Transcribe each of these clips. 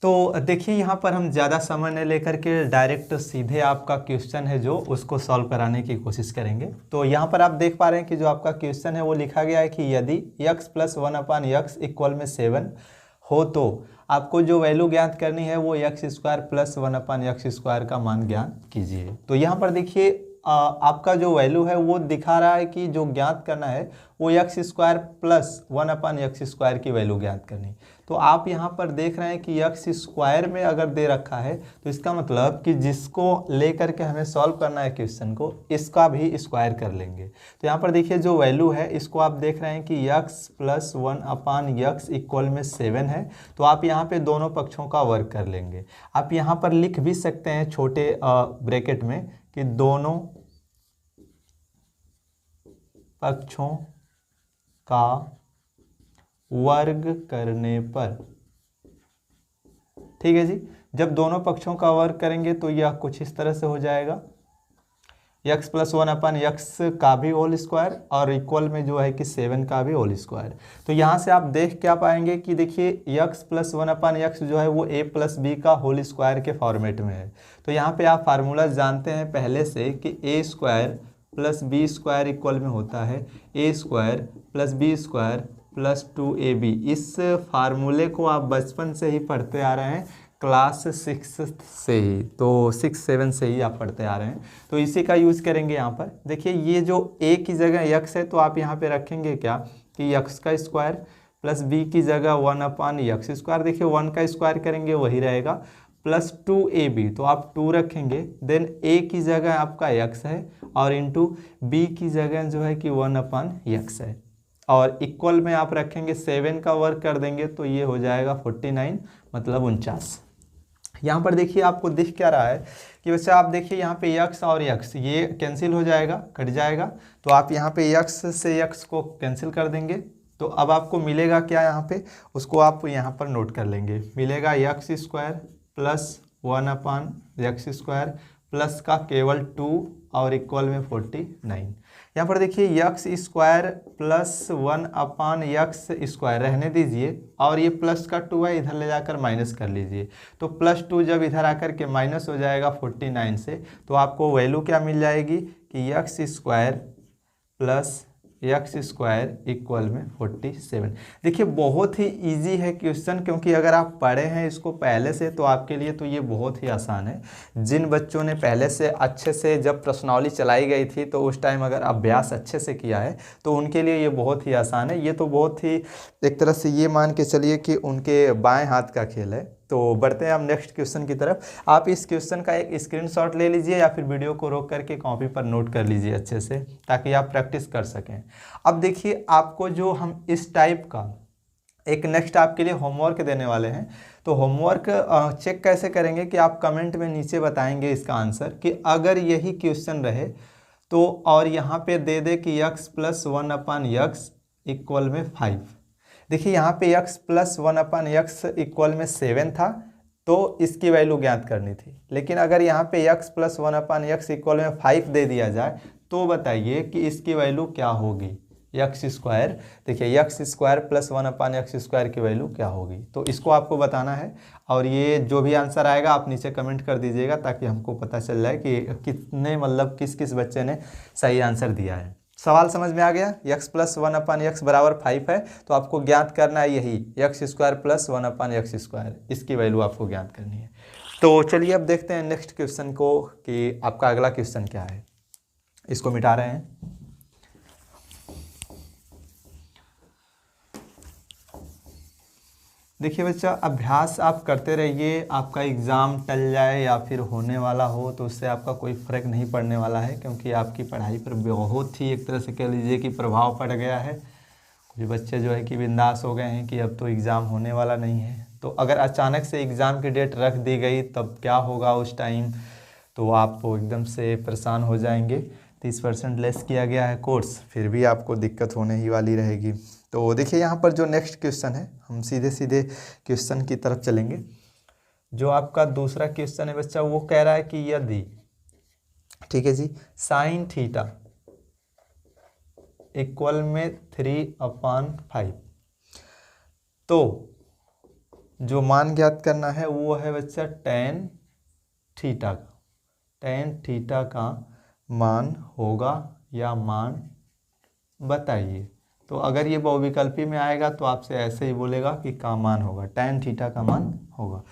तो देखिए यहाँ पर हम ज़्यादा समय नहीं लेकर के डायरेक्ट सीधे आपका क्वेश्चन है जो उसको सॉल्व कराने की कोशिश करेंगे। तो यहाँ पर आप देख पा रहे हैं कि जो आपका क्वेश्चन है वो लिखा गया है कि यदि x + 1/x = 7 हो तो आपको जो वैल्यू ज्ञात करनी है वो x² + 1/x² का मान ज्ञात कीजिए। तो यहाँ पर देखिए आपका जो वैल्यू है वो दिखा रहा है कि जो ज्ञात करना है वो x² + 1/x² की वैल्यू ज्ञात करनी। तो आप यहाँ पर देख रहे हैं कि x² में अगर दे रखा है तो इसका मतलब कि जिसको लेकर के हमें सॉल्व करना है क्वेश्चन को, इसका भी स्क्वायर कर लेंगे। तो यहाँ पर देखिए जो वैल्यू है इसको आप देख रहे हैं कि x + 1/x = 7 है। तो आप यहाँ पे दोनों पक्षों का वर्ग कर लेंगे। आप यहाँ पर लिख भी सकते हैं छोटे ब्रैकेट में कि दोनों पक्षों का वर्ग करने पर, ठीक है जी। जब दोनों पक्षों का वर्ग करेंगे तो यह कुछ इस तरह से हो जाएगा, x + 1/x का भी होल स्क्वायर और इक्वल में जो है कि 7 का भी होल स्क्वायर। तो यहाँ से आप देख क्या पाएंगे कि देखिए x + 1/x जो है वो a + b का होल स्क्वायर के फॉर्मेट में है। तो यहाँ पे आप फार्मूला जानते हैं पहले से कि a² + b² इक्वल में होता है a² + b² + 2ab। इस फार्मूले को आप बचपन से ही पढ़ते आ रहे हैं, क्लास 6 से ही, तो 6-7 से ही आप पढ़ते आ रहे हैं। तो इसी का यूज़ करेंगे यहाँ पर। देखिए ये जो a की जगह x है तो आप यहाँ पे रखेंगे क्या कि x² + b की जगह 1/x²। देखिए 1 का स्क्वायर करेंगे वही रहेगा, + 2ab तो आप 2 रखेंगे। देन a की जगह आपका x है और इंटू b की जगह जो है कि 1/x है, और इक्वल में आप रखेंगे 7 का वर्ग कर देंगे तो ये हो जाएगा 49, मतलब 49। यहाँ पर देखिए आपको दिख क्या रहा है कि बच्चा आप देखिए यहाँ पे x और x ये कैंसिल हो जाएगा, कट जाएगा। तो आप यहाँ पे x से x को कैंसिल कर देंगे। तो अब आपको मिलेगा क्या यहाँ पे, उसको आप यहाँ पर नोट कर लेंगे। मिलेगा x² + 1/x² प्लस का केवल 2 और इक्वल में 49। यहाँ पर देखिए x² + 1/x² रहने दीजिए और ये प्लस का 2 है, इधर ले जाकर माइनस कर लीजिए। तो +2 जब इधर आकर के माइनस हो जाएगा 49 से, तो आपको वैल्यू क्या मिल जाएगी कि x² + x² इक्वल में 47। देखिए बहुत ही इजी है क्वेश्चन, क्योंकि अगर आप पढ़े हैं इसको पहले से तो आपके लिए तो ये बहुत ही आसान है। जिन बच्चों ने पहले से अच्छे से जब प्रश्नावली चलाई गई थी तो उस टाइम अगर अभ्यास अच्छे से किया है तो उनके लिए ये बहुत ही आसान है। ये तो बहुत ही एक तरह से ये मान के चलिए कि उनके बाएं हाथ का खेल है। तो बढ़ते हैं हम नेक्स्ट क्वेश्चन की तरफ। आप इस क्वेश्चन का एक स्क्रीनशॉट ले लीजिए या फिर वीडियो को रोक करके कॉपी पर नोट कर लीजिए अच्छे से, ताकि आप प्रैक्टिस कर सकें। अब देखिए आपको जो हम इस टाइप का एक नेक्स्ट आपके लिए होमवर्क देने वाले हैं। तो होमवर्क चेक कैसे करेंगे कि आप कमेंट में नीचे बताएंगे इसका आंसर कि अगर यही क्वेश्चन रहे तो, और यहाँ पे दे दे कि x + 1/x इक्वल में 5। देखिए यहाँ पे x + 1/x इक्वल में 7 था तो इसकी वैल्यू ज्ञात करनी थी। लेकिन अगर यहाँ पे x + 1/x इक्वल में 5 दे दिया जाए तो बताइए कि इसकी वैल्यू क्या होगी, x²। देखिए x² + 1/x² की वैल्यू क्या होगी, तो इसको आपको बताना है। और ये जो भी आंसर आएगा आप नीचे कमेंट कर दीजिएगा, ताकि हमको पता चल जाए कि कितने मतलब किस किस बच्चे ने सही आंसर दिया है। सवाल समझ में आ गया। x + 1/x = 5 है, तो आपको ज्ञात करना है यही x² + 1/x², इसकी वैल्यू आपको ज्ञात करनी है। तो चलिए अब देखते हैं नेक्स्ट क्वेश्चन को कि आपका अगला क्वेश्चन क्या है। इसको मिटा रहे हैं। देखिए बच्चा अभ्यास आप करते रहिए, आपका एग्ज़ाम टल जाए या फिर होने वाला हो तो उससे आपका कोई फ़र्क नहीं पड़ने वाला है, क्योंकि आपकी पढ़ाई पर बहुत ही एक तरह से कह लीजिए कि प्रभाव पड़ गया है। कुछ बच्चे जो है कि बिंदास हो गए हैं कि अब तो एग्ज़ाम होने वाला नहीं है। तो अगर अचानक से एग्ज़ाम की डेट रख दी गई तब क्या होगा उस टाइम, तो आप एकदम से परेशान हो जाएंगे। 30% लेस किया गया है कोर्स, फिर भी आपको दिक्कत होने ही वाली रहेगी। तो देखिए यहाँ पर जो नेक्स्ट क्वेश्चन है, हम सीधे सीधे क्वेश्चन की तरफ चलेंगे। जो आपका दूसरा क्वेश्चन है बच्चा, वो कह रहा है कि यदि, ठीक है जी, sin थीटा इक्वल में 3/5 तो जो मान ज्ञात करना है वो है बच्चा टेन थीटा का। टेन थीटा का मान होगा या मान बताइए। तो अगर ये बहुविकल्पी में आएगा तो आपसे ऐसे ही बोलेगा कि का मान होगा, टेन थीटा का मान होगा।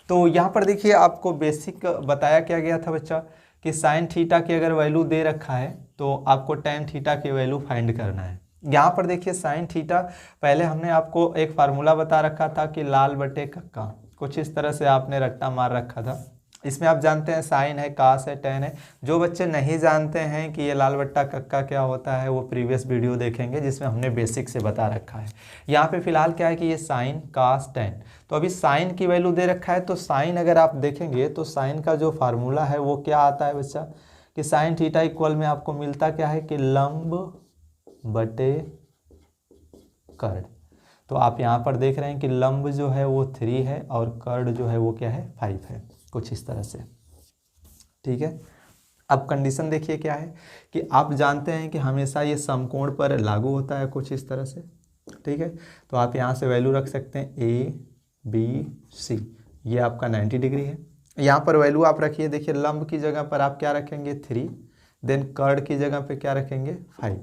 तो यहाँ पर देखिए आपको बेसिक बताया क्या गया था बच्चा कि साइन थीटा की अगर वैल्यू दे रखा है तो आपको टेन थीटा की वैल्यू फाइंड करना है। यहाँ पर देखिए साइन थीटा, पहले हमने आपको एक फार्मूला बता रखा था कि लाल बटे कक्का, कुछ इस तरह से आपने रट्टा मार रखा था। इसमें आप जानते हैं साइन है, कास है, टेन है। जो बच्चे नहीं जानते हैं कि ये लाल बट्टा कक्का क्या होता है वो प्रीवियस वीडियो देखेंगे जिसमें हमने बेसिक से बता रखा है। यहाँ पे फिलहाल क्या है कि ये साइन, कास, टेन। तो अभी साइन की वैल्यू दे रखा है तो साइन अगर आप देखेंगे तो साइन का जो फार्मूला है वो क्या आता है बच्चा कि साइन थीटा इक्वल में आपको मिलता क्या है कि लंब बटे कर्ण। तो आप यहाँ पर देख रहे हैं कि लंब जो है वो 3 है और कर्ण जो है वो क्या है 5 है, कुछ इस तरह से। ठीक है, अब कंडीशन देखिए क्या है कि आप जानते हैं कि हमेशा ये समकोण पर लागू होता है, कुछ इस तरह से। ठीक है, तो आप यहाँ से वैल्यू रख सकते हैं ए बी सी, ये आपका 90 डिग्री है। यहाँ पर वैल्यू आप रखिए, देखिए लंब की जगह पर आप क्या रखेंगे 3, देन कर्ण की जगह पे क्या रखेंगे 5।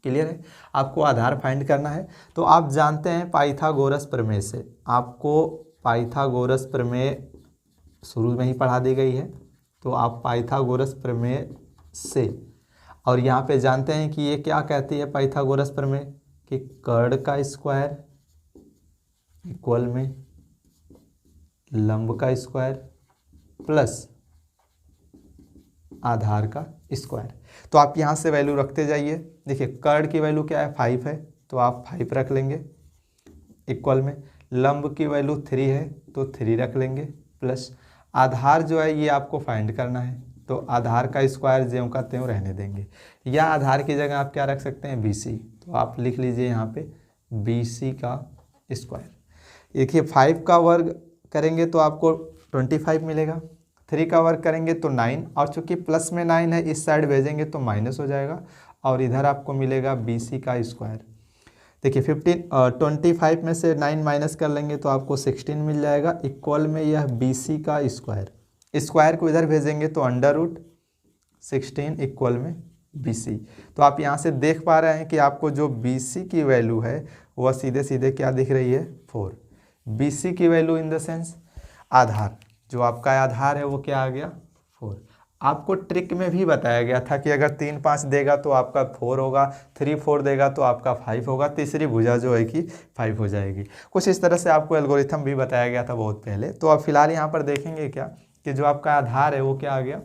क्लियर है, आपको आधार फाइंड करना है। तो आप जानते हैं पाइथागोरस प्रमेय से, आपको पाइथागोरस प्रमेय शुरू में ही पढ़ा दी गई है। तो आप पाइथागोरस प्रमेय से, और यहाँ पे जानते हैं कि ये क्या कहती है पाइथागोरस प्रमेय कि कर्ण का स्क्वायर इक्वल में लंब का स्क्वायर प्लस आधार का स्क्वायर। तो आप यहाँ से वैल्यू रखते जाइए। देखिए कर्ण की वैल्यू क्या है 5 है तो आप 5 रख लेंगे इक्वल में, लंब की वैल्यू 3 है तो 3 रख लेंगे प्लस आधार जो है ये आपको फाइंड करना है तो आधार का स्क्वायर ज्यों का त्यों रहने देंगे, या आधार की जगह आप क्या रख सकते हैं BC। तो आप लिख लीजिए यहाँ पे BC का स्क्वायर। देखिए 5 का वर्ग करेंगे तो आपको 25 मिलेगा, 3 का वर्ग करेंगे तो 9, और चूंकि प्लस में 9 है इस साइड भेजेंगे तो माइनस हो जाएगा और इधर आपको मिलेगा BC का स्क्वायर। देखिए 25 में से 9 माइनस कर लेंगे तो आपको 16 मिल जाएगा इक्वल में यह BC का स्क्वायर। स्क्वायर को इधर भेजेंगे तो √16 इक्वल में BC। तो आप यहाँ से देख पा रहे हैं कि आपको जो BC की वैल्यू है वह सीधे सीधे क्या दिख रही है 4। BC की वैल्यू इन द सेंस आधार, जो आपका आधार है वो क्या आ गया 4। आपको ट्रिक में भी बताया गया था कि अगर 3 5 देगा तो आपका 4 होगा, 3 4 देगा तो आपका 5 होगा, तीसरी भुजा जो है कि 5 हो जाएगी। कुछ इस तरह से आपको एल्गोरिथम भी बताया गया था बहुत पहले। तो अब फिलहाल यहाँ पर देखेंगे क्या कि जो आपका आधार है वो क्या आ गया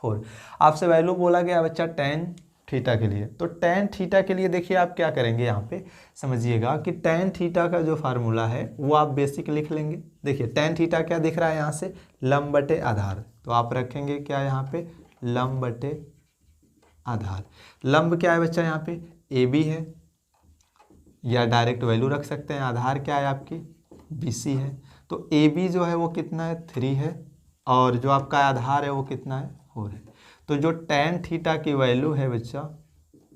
4। आपसे वैल्यू बोला गया बच्चा टेन थीटा के लिए, तो टेन थीटा के लिए देखिए आप क्या करेंगे यहाँ पे समझिएगा कि टेन थीटा का जो फार्मूला है वो आप बेसिक लिख लेंगे। देखिए टेन थीटा क्या दिख रहा है यहाँ से लंब बटे आधार, तो आप रखेंगे क्या यहाँ पे लंब बटे आधार। लंब क्या है बच्चा यहाँ पे AB है, या डायरेक्ट वैल्यू रख सकते हैं। आधार क्या है आपकी BC है, तो AB जो है वो कितना है 3 है और जो आपका आधार है वो कितना है 4 है। तो जो टेन थीटा की वैल्यू है बच्चा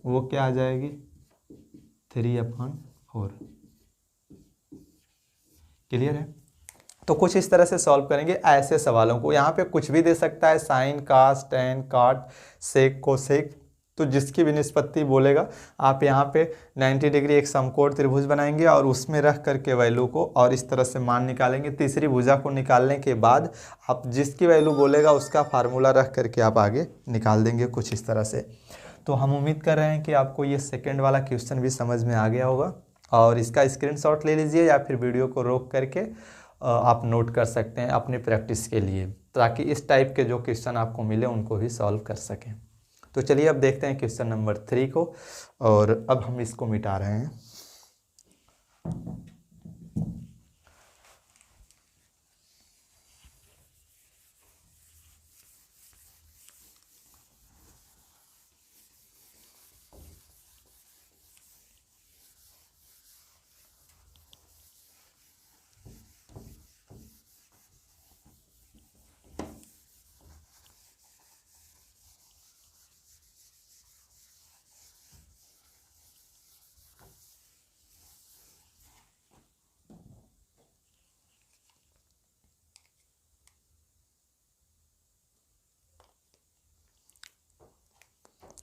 वो क्या आ जाएगी 3/4। क्लियर है, तो कुछ इस तरह से सॉल्व करेंगे ऐसे सवालों को। यहाँ पे कुछ भी दे सकता है साइन, कास, टेन, काट, सेक, कोसेक, तो जिसकी भी निष्पत्ति बोलेगा आप यहाँ पे 90 डिग्री एक समकोण त्रिभुज बनाएंगे और उसमें रख करके वैल्यू को और इस तरह से मान निकालेंगे। तीसरी भुजा को निकालने के बाद आप जिसकी वैल्यू बोलेगा उसका फार्मूला रख करके आप आगे निकाल देंगे कुछ इस तरह से। तो हम उम्मीद कर रहे हैं कि आपको ये सेकेंड वाला क्वेश्चन भी समझ में आ गया होगा और इसका स्क्रीनशॉट ले लीजिए या फिर वीडियो को रोक करके आप नोट कर सकते हैं अपनी प्रैक्टिस के लिए, ताकि इस टाइप के जो क्वेश्चन आपको मिले उनको भी सॉल्व कर सकें। तो चलिए अब देखते हैं क्वेश्चन नंबर 3 को, और अब हम इसको मिटा रहे हैं।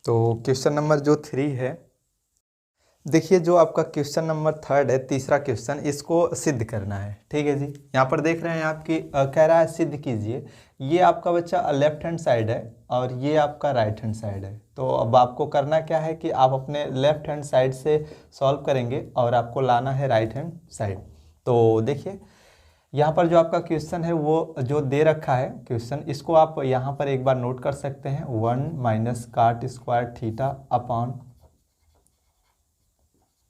तो क्वेश्चन नंबर जो 3 है, देखिए जो आपका क्वेश्चन नंबर 3 है, तीसरा क्वेश्चन, इसको सिद्ध करना है। ठीक है जी, यहाँ पर देख रहे हैं आपकी कह रहा है सिद्ध कीजिए। ये आपका बच्चा लेफ्ट हैंड साइड है और ये आपका राइट हैंड साइड है। तो अब आपको करना क्या है कि आप अपने लेफ्ट हैंड साइड से सॉल्व करेंगे और आपको लाना है राइट हैंड साइड। तो देखिए यहाँ पर जो आपका क्वेश्चन है वो जो दे रखा है क्वेश्चन, इसको आप यहाँ पर एक बार नोट कर सकते हैं। 1 माइनस काट square theta upon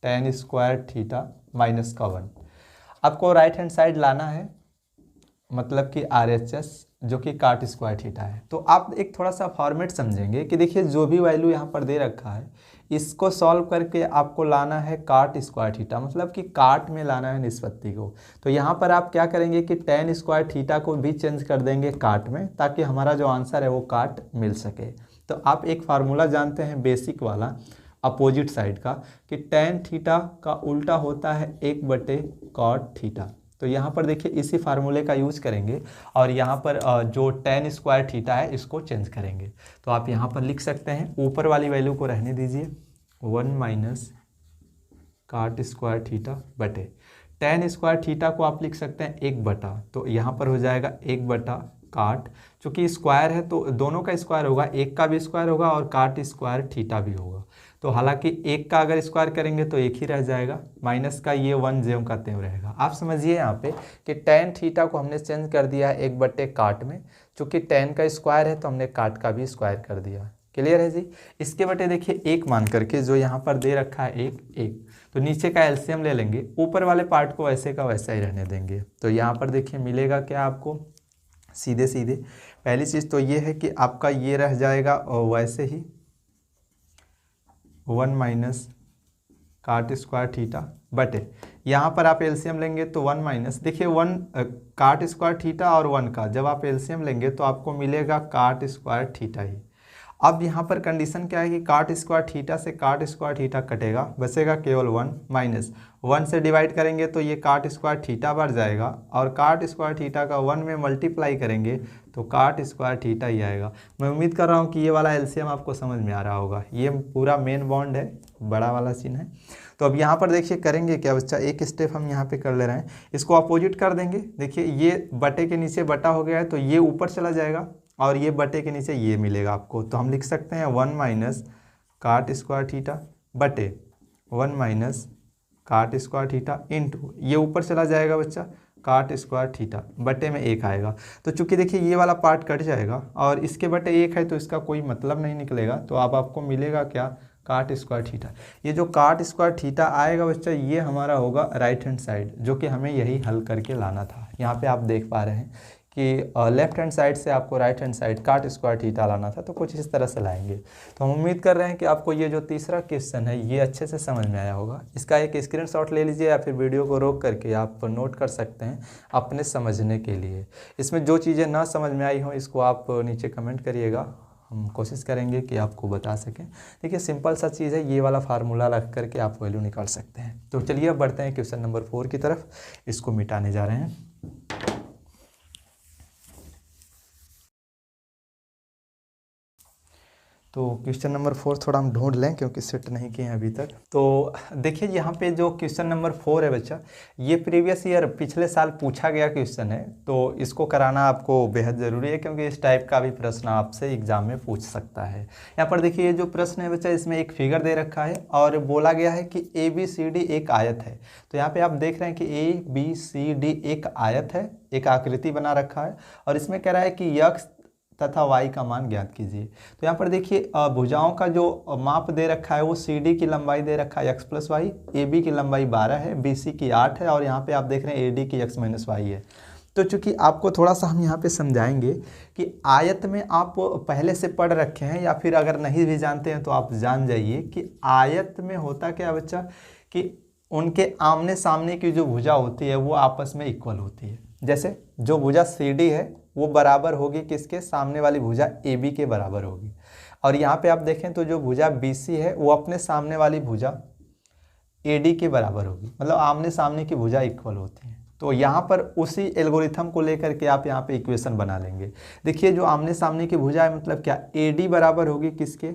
tan square theta minus का 1। आपको राइट हैंड साइड लाना है, मतलब कि RHS जो कि काट स्क्वायर थीटा है। तो आप एक थोड़ा सा फॉर्मेट समझेंगे कि देखिए जो भी वैल्यू यहाँ पर दे रखा है इसको सॉल्व करके आपको लाना है काट स्क्वायर थीटा, मतलब कि काट में लाना है निष्पत्ति को। तो यहाँ पर आप क्या करेंगे कि tan स्क्वायर थीटा को भी चेंज कर देंगे काट में, ताकि हमारा जो आंसर है वो काट मिल सके। तो आप एक फार्मूला जानते हैं बेसिक वाला अपोजिट साइड का, कि tan थीटा का उल्टा होता है 1/cot थीटा। तो यहाँ पर देखिए इसी फार्मूले का यूज करेंगे और यहाँ पर जो tan स्क्वायर थीटा है इसको चेंज करेंगे। तो आप यहाँ पर लिख सकते हैं, ऊपर वाली वैल्यू को रहने दीजिए, 1 माइनस काट स्क्वायर थीटा बटे tan स्क्वायर थीटा को आप लिख सकते हैं 1/, तो यहाँ पर हो जाएगा 1/काट। चूँकि स्क्वायर है तो दोनों का स्क्वायर होगा, एक का भी स्क्वायर होगा और काट स्क्वायर थीटा भी होगा। तो हालांकि एक का अगर स्क्वायर करेंगे तो एक ही रह जाएगा, माइनस का ये 1 ज्यों का त्यों रहेगा। आप समझिए यहाँ पे कि tan थीटा को हमने चेंज कर दिया है 1/काट में, चूँकि tan का स्क्वायर है तो हमने काट का भी स्क्वायर कर दिया। क्लियर है जी। इसके बटे देखिए 1 मान करके जो यहाँ पर दे रखा है 1, तो नीचे का एलसीएम ले लेंगे, ऊपर वाले पार्ट को वैसे का वैसा ही रहने देंगे। तो यहाँ पर देखिए मिलेगा क्या आपको, सीधे सीधे पहली चीज़ तो ये है कि आपका ये रह जाएगा और वैसे ही 1 माइनस काट स्क्वायर थीटा बटे, यहाँ पर आप एलसीएम लेंगे तो 1 माइनस, देखिए 1 काट स्क्वायर थीटा और 1 का जब आप एलसीएम लेंगे तो आपको मिलेगा काट स्क्वायर थीटा ही। अब यहाँ पर कंडीशन क्या है कि काट स्क्वायर थीटा से काट स्क्वायर थीटा कटेगा, बचेगा केवल 1 माइनस 1 से डिवाइड करेंगे तो ये काट स्क्वायर थीटा बढ़ जाएगा, और काट स्क्वायर थीटा का 1 में मल्टीप्लाई करेंगे तो काट स्क्वायर थीटा ही आएगा। मैं उम्मीद कर रहा हूँ कि ये वाला एलसीएम आपको समझ में आ रहा होगा, ये पूरा मेन बॉन्ड है, बड़ा वाला सीन है। तो अब यहाँ पर देखिए करेंगे क्या बच्चा, एक स्टेप हम यहाँ पे कर ले रहे हैं, इसको अपोजिट कर देंगे। देखिए ये बटे के नीचे बटा हो गया है तो ये ऊपर चला जाएगा और ये बटे के नीचे ये मिलेगा आपको। तो हम लिख सकते हैं 1 माइनस काट स्क्वायर थीटा बटे 1 माइनस काट स्क्वायर थीटा इंटू ये ऊपर चला जाएगा बच्चा काट स्क्वायर थीटा, बटे में 1 आएगा। तो चूंकि देखिए ये वाला पार्ट कट जाएगा और इसके बटे 1 है तो इसका कोई मतलब नहीं निकलेगा, तो अब आपको मिलेगा क्या, काट स्क्वायर थीटा। ये जो काट स्क्वायर थीटा आएगा बच्चा ये हमारा होगा राइट हैंड साइड, जो कि हमें यही हल करके लाना था। यहाँ पे आप देख पा रहे हैं कि लेफ्ट हैंड साइड से आपको राइट हैंड साइड काट स्क्वायर थीटा लाना था, तो कुछ इस तरह से लाएंगे। तो हम उम्मीद कर रहे हैं कि आपको ये जो तीसरा क्वेश्चन है ये अच्छे से समझ में आया होगा। इसका एक स्क्रीनशॉट ले लीजिए या फिर वीडियो को रोक करके आप नोट कर सकते हैं अपने समझने के लिए। इसमें जो चीज़ें ना समझ में आई हों इसको आप नीचे कमेंट करिएगा, हम कोशिश करेंगे कि आपको बता सकें। देखिए सिंपल सा चीज़ है, ये वाला फार्मूला रख करके आप वैल्यू निकाल सकते हैं। तो चलिए अब बढ़ते हैं क्वेश्चन नंबर 4 की तरफ, इसको मिटाने जा रहे हैं। तो क्वेश्चन नंबर 4 थोड़ा हम ढूंढ लें क्योंकि सेट नहीं किए हैं अभी तक। तो देखिए यहाँ पे जो क्वेश्चन नंबर 4 है बच्चा, ये प्रीवियस ईयर पिछले साल पूछा गया क्वेश्चन है, तो इसको कराना आपको बेहद ज़रूरी है क्योंकि इस टाइप का भी प्रश्न आपसे एग्जाम में पूछ सकता है। यहाँ पर देखिए ये जो प्रश्न है बच्चा, इसमें एक फिगर दे रखा है और बोला गया है कि ABCD एक आयत है। तो यहाँ पर आप देख रहे हैं कि ABCD एक आयत है, एक आकृति बना रखा है और इसमें कह रहा है कि यक्स तथा y का मान ज्ञात कीजिए। तो यहाँ पर देखिए भुजाओं का जो माप दे रखा है वो CD की लंबाई दे रखा है x + y, AB की लंबाई 12 है, BC की 8 है और यहाँ पे आप देख रहे हैं AD की x - y है। तो चूंकि आपको थोड़ा सा हम यहाँ पे समझाएंगे कि आयत में आप पहले से पढ़ रखे हैं या फिर अगर नहीं भी जानते हैं तो आप जान जाइए कि आयत में होता क्या बच्चा, कि उनके आमने सामने की जो भुजा होती है वो आपस में इक्वल होती है। जैसे जो भुजा CD है वो बराबर होगी किसके, सामने वाली भुजा AB के बराबर होगी। और यहाँ पे आप देखें तो जो भुजा BC है वो अपने सामने वाली भुजा AD के बराबर होगी, मतलब आमने सामने की भुजा इक्वल होती हैं। तो यहाँ पर उसी एल्गोरिथम को लेकर के आप यहाँ पे इक्वेशन बना लेंगे। देखिए जो आमने सामने की भुजा है मतलब क्या, AD बराबर होगी किसके,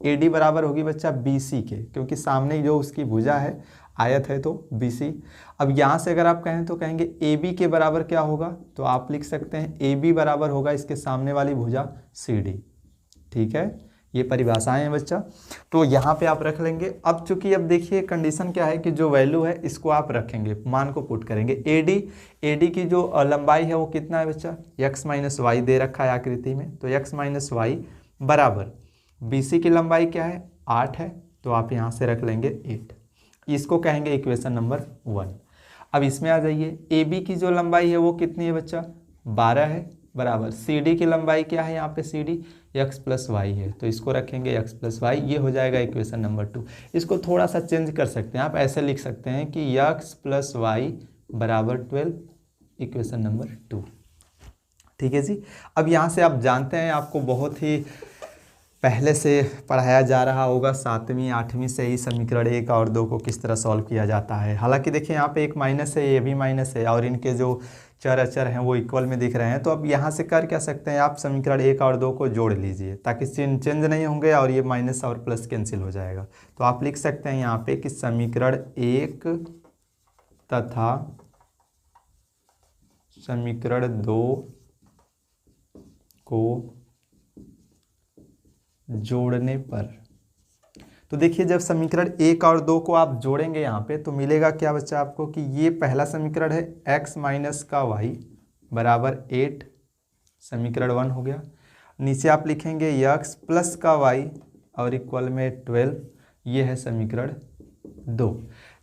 AD बराबर होगी बच्चा BC के, क्योंकि सामने जो उसकी भुजा है आयत है तो BC। अब यहाँ से अगर आप कहें तो कहेंगे AB के बराबर क्या होगा, तो आप लिख सकते हैं AB बराबर होगा इसके सामने वाली भुजा CD। ठीक है, ये परिभाषाएं हैं बच्चा, तो यहाँ पे आप रख लेंगे। अब चूंकि अब देखिए कंडीशन क्या है कि जो वैल्यू है इसको आप रखेंगे, मान को पुट करेंगे। AD की जो लंबाई है वो कितना है बच्चा, x माइनस वाई दे रखा है आकृति में, तो x माइनस वाई बराबर BC की लंबाई क्या है 8 है, तो आप यहाँ से रख लेंगे 8। इसको कहेंगे इक्वेशन नंबर 1। अब इसमें आ जाइए, AB की जो लंबाई है वो कितनी है बच्चा 12 है, बराबर CD की लंबाई क्या है यहाँ पे CD x प्लस वाई है, तो इसको रखेंगे x प्लस वाई, ये हो जाएगा इक्वेशन नंबर 2। इसको थोड़ा सा चेंज कर सकते हैं, आप ऐसे लिख सकते हैं कि x प्लस वाई बराबर 12, इक्वेशन नंबर 2। ठीक है जी। अब यहाँ से आप जानते हैं, आपको बहुत ही पहले से पढ़ाया जा रहा होगा 7वीं 8वीं से ही समीकरण 1 और 2 को किस तरह सॉल्व किया जाता है। हालांकि देखिए यहाँ पे एक माइनस है, ये भी माइनस है, और इनके जो चर अचर हैं वो इक्वल में दिख रहे हैं। तो अब यहाँ से कर क्या सकते हैं, आप समीकरण 1 और 2 को जोड़ लीजिए ताकि चिन्ह चेंज नहीं होंगे और ये माइनस और प्लस कैंसिल हो जाएगा। तो आप लिख सकते हैं यहाँ पे कि समीकरण 1 तथा समीकरण 2 को जोड़ने पर, तो देखिए जब समीकरण 1 और 2 को आप जोड़ेंगे यहाँ पे तो मिलेगा क्या बच्चा आपको कि ये पहला समीकरण है x माइनस का वाई बराबर 8, समीकरण 1 हो गया। नीचे आप लिखेंगे x प्लस का y और इक्वल में 12, ये है समीकरण 2।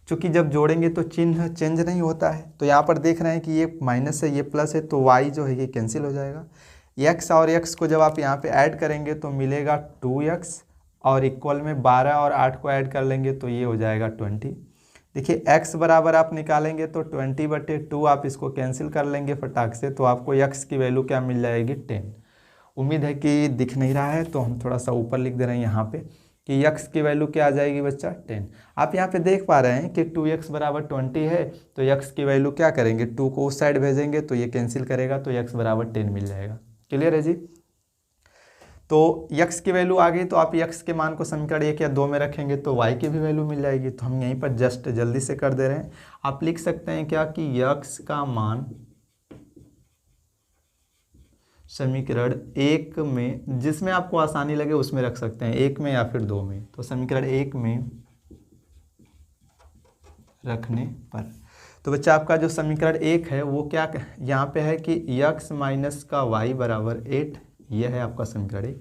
चूँकि जब जोड़ेंगे तो चिन्ह चेंज नहीं होता है, तो यहाँ पर देख रहे हैं कि ये माइनस है ये प्लस है, तो y जो है ये कैंसिल हो जाएगा। x और x को जब आप यहाँ पे ऐड करेंगे तो मिलेगा 2x, और इक्वल में 12 और 8 को ऐड कर लेंगे तो ये हो जाएगा 20। देखिए x बराबर आप निकालेंगे तो 20/2, आप इसको कैंसिल कर लेंगे फटाक से, तो आपको x की वैल्यू क्या मिल जाएगी 10। उम्मीद है कि दिख नहीं रहा है, तो हम थोड़ा सा ऊपर लिख दे रहे हैं यहाँ पे कि x की वैल्यू क्या आ जाएगी बच्चा 10। आप यहाँ पे देख पा रहे हैं कि 2x बराबर 20 है, तो x की वैल्यू क्या करेंगे, 2 को उस साइड भेजेंगे तो ये कैंसिल करेगा, तो x बराबर 10 मिल जाएगा। क्लियर है जी। तो x की वैल्यू आ गई, तो आप x के मान को समीकरण 1 या 2 में रखेंगे तो y की भी वैल्यू मिल जाएगी। तो हम यहीं पर जस्ट जल्दी से कर दे रहे हैं। आप लिख सकते हैं क्या कि x का मान समीकरण 1 में, जिसमें आपको आसानी लगे उसमें रख सकते हैं, 1 में या फिर 2 में। तो समीकरण 1 में रखने पर, तो बच्चा आपका जो समीकरण 1 है वो क्या यहाँ पे है कि x माइनस का y बराबर 8, ये है आपका समीकरण 1।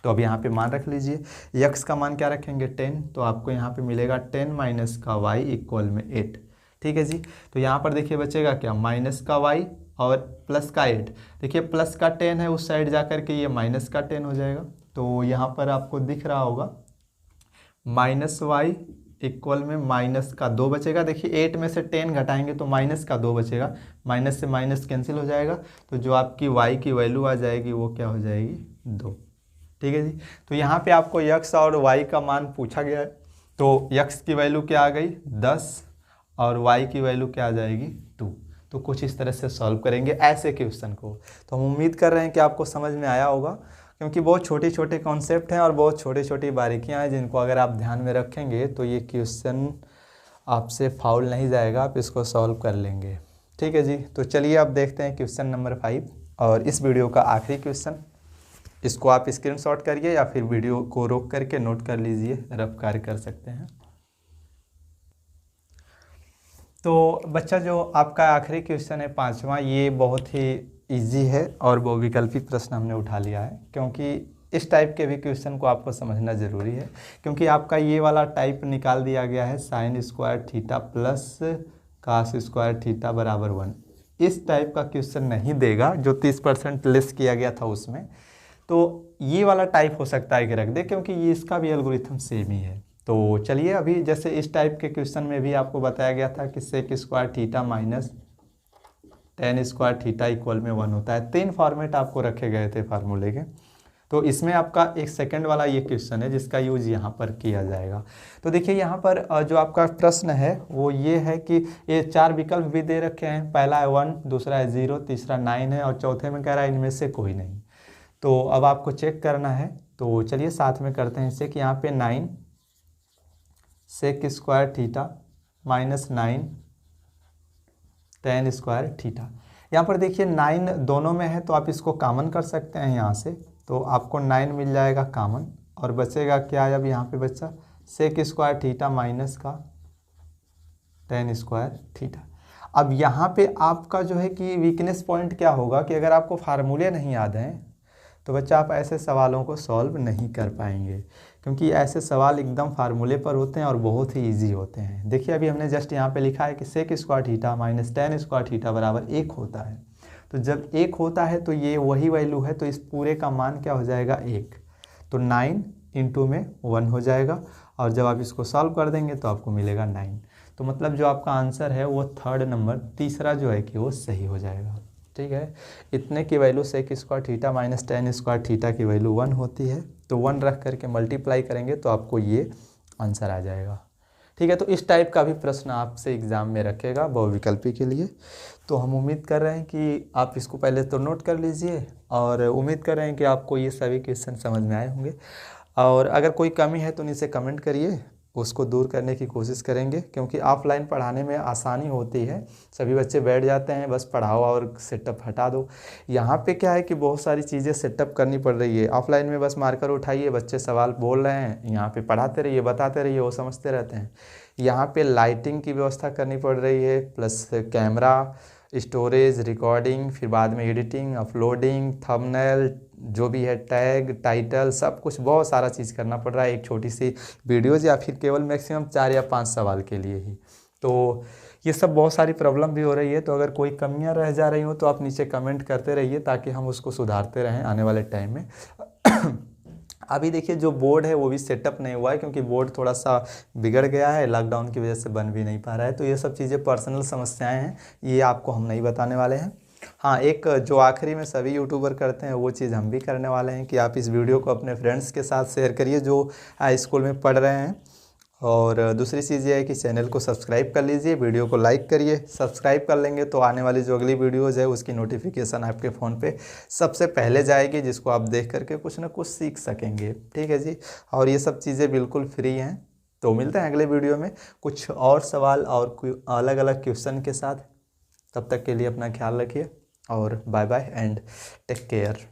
तो अब यहाँ पे मान रख लीजिए, x का मान क्या रखेंगे 10, तो आपको यहाँ पे मिलेगा 10 माइनस का y इक्वल में 8। ठीक है जी। तो यहाँ पर देखिए बचेगा क्या, माइनस का y और प्लस का 8। देखिए प्लस का 10 है, उस साइड जा कर के ये माइनस का 10 हो जाएगा। तो यहाँ पर आपको दिख रहा होगा माइनस वाई इक्वल में माइनस का 2 बचेगा। देखिए 8 में से 10 घटाएंगे तो माइनस का 2 बचेगा, माइनस से माइनस कैंसिल हो जाएगा, तो जो आपकी y की वैल्यू आ जाएगी वो क्या हो जाएगी 2। ठीक है जी। तो यहाँ पे आपको x और y का मान पूछा गया है, तो x की वैल्यू क्या आ गई 10 और y की वैल्यू क्या आ जाएगी 2। तो कुछ इस तरह से सॉल्व करेंगे ऐसे क्वेश्चन को। तो हम उम्मीद कर रहे हैं कि आपको समझ में आया होगा, क्योंकि बहुत छोटे छोटे कॉन्सेप्ट हैं और बहुत छोटी छोटी बारीकियां हैं, जिनको अगर आप ध्यान में रखेंगे तो ये क्वेश्चन आपसे फाउल नहीं जाएगा, आप इसको सॉल्व कर लेंगे। ठीक है जी। तो चलिए अब देखते हैं क्वेश्चन नंबर 5 और इस वीडियो का आखिरी क्वेश्चन। इसको आप स्क्रीनशॉट करिए या फिर वीडियो को रोक करके नोट कर लीजिए, रफ कार्य कर सकते हैं। तो बच्चा जो आपका आखिरी क्वेश्चन है 5वां, ये बहुत ही इजी है और वो विकल्पित प्रश्न हमने उठा लिया है, क्योंकि इस टाइप के भी क्वेश्चन को आपको समझना ज़रूरी है, क्योंकि आपका ये वाला टाइप निकाल दिया गया है sine square theta plus cos square theta बराबर 1। इस टाइप का क्वेश्चन नहीं देगा जो 30% लेस किया गया था उसमें। तो ये वाला टाइप हो सकता है कि रख दे, क्योंकि ये इसका भी एल्गोरिथम सेम ही है। तो चलिए अभी जैसे इस टाइप के क्वेश्चन में भी आपको बताया गया था कि sec square theta minus tan square theta equal में 1 होता है। 3 फॉर्मेट आपको रखे गए थे फार्मूले के। तो इसमें आपका एक सेकंड वाला ये क्वेश्चन है जिसका यूज यहाँ पर किया जाएगा। तो देखिए यहाँ पर जो आपका प्रश्न है वो ये है कि ये 4 विकल्प भी दे रखे हैं। पहला है 1, दूसरा है 0, तीसरा 9 है और चौथे में कह रहा है इनमें से कोई नहीं। तो अब आपको चेक करना है, तो चलिए साथ में करते हैं इसे कि यहाँ पे 9 sec square theta minus 9 tan square theta. यहाँ पर देखिए 9 दोनों में है तो आप इसको कॉमन कर सकते हैं यहाँ से, तो आपको 9 मिल जाएगा कॉमन और बचेगा क्या, अब यहाँ पे बच्चा सेक स्क्वायर थीटा माइनस का tan स्क्वायर थीटा। अब यहाँ पे आपका जो है कि वीकनेस पॉइंट क्या होगा कि अगर आपको फार्मूले नहीं याद हैं तो बच्चा आप ऐसे सवालों को सॉल्व नहीं कर पाएंगे, क्योंकि ऐसे सवाल एकदम फार्मूले पर होते हैं और बहुत ही इजी होते हैं। देखिए अभी हमने जस्ट यहाँ पे लिखा है कि sec square theta minus tan square theta बराबर 1 होता है। तो जब 1 होता है तो ये वही वैल्यू है, तो इस पूरे का मान क्या हो जाएगा 1, तो 9 इंटू में 1 हो जाएगा और जब आप इसको सॉल्व कर देंगे तो आपको मिलेगा 9। तो मतलब जो आपका आंसर है वो थर्ड नंबर तीसरा जो है कि वो सही हो जाएगा। ठीक है, इतने की value sec square theta minus tan square theta की वैल्यू 1 होती है, तो 1 रख करके मल्टीप्लाई करेंगे तो आपको ये आंसर आ जाएगा। ठीक है, तो इस टाइप का भी प्रश्न आपसे एग्जाम में रखेगा बहुविकल्पी के लिए। तो हम उम्मीद कर रहे हैं कि आप इसको पहले तो नोट कर लीजिए और उम्मीद कर रहे हैं कि आपको ये सभी क्वेश्चन समझ में आए होंगे, और अगर कोई कमी है तो नीचे कमेंट करिए, उसको दूर करने की कोशिश करेंगे, क्योंकि ऑफलाइन पढ़ाने में आसानी होती है, सभी बच्चे बैठ जाते हैं बस पढ़ाओ और सेटअप हटा दो। यहाँ पे क्या है कि बहुत सारी चीज़ें सेटअप करनी पड़ रही है। ऑफलाइन में बस मार्कर उठाइए, बच्चे सवाल बोल रहे हैं, यहाँ पे पढ़ाते रहिए, बताते रहिए, वो समझते रहते हैं। यहाँ पे लाइटिंग की व्यवस्था करनी पड़ रही है, प्लस कैमरा, स्टोरेज, रिकॉर्डिंग, फिर बाद में एडिटिंग, अपलोडिंग, थंबनेल, जो भी है टैग, टाइटल, सब कुछ बहुत सारा चीज़ करना पड़ रहा है एक छोटी सी वीडियोज़ या फिर केवल मैक्सिमम 4 या 5 सवाल के लिए ही। तो ये सब बहुत सारी प्रॉब्लम भी हो रही है, तो अगर कोई कमियां रह जा रही हो तो आप नीचे कमेंट करते रहिए ताकि हम उसको सुधारते रहें आने वाले टाइम में। अभी देखिए जो बोर्ड है वो भी सेटअप नहीं हुआ है, क्योंकि बोर्ड थोड़ा सा बिगड़ गया है, लॉकडाउन की वजह से बन भी नहीं पा रहा है। तो ये सब चीज़ें पर्सनल समस्याएं हैं, ये आपको हम नहीं बताने वाले हैं। हाँ, एक जो आखिरी में सभी यूट्यूबर करते हैं वो चीज़ हम भी करने वाले हैं कि आप इस वीडियो को अपने फ्रेंड्स के साथ शेयर करिए जो हाई स्कूल में पढ़ रहे हैं। और दूसरी चीज़ ये है कि चैनल को सब्सक्राइब कर लीजिए, वीडियो को लाइक करिए। सब्सक्राइब कर लेंगे तो आने वाली जो अगली वीडियोज़ है उसकी नोटिफिकेशन आपके फ़ोन पे सबसे पहले जाएगी, जिसको आप देख करके कुछ ना कुछ सीख सकेंगे। ठीक है जी, और ये सब चीज़ें बिल्कुल फ्री हैं। तो मिलते हैं अगले वीडियो में कुछ और सवाल और कोई अलग अलग क्वेश्चन के साथ। तब तक के लिए अपना ख्याल रखिए और bye bye and take care.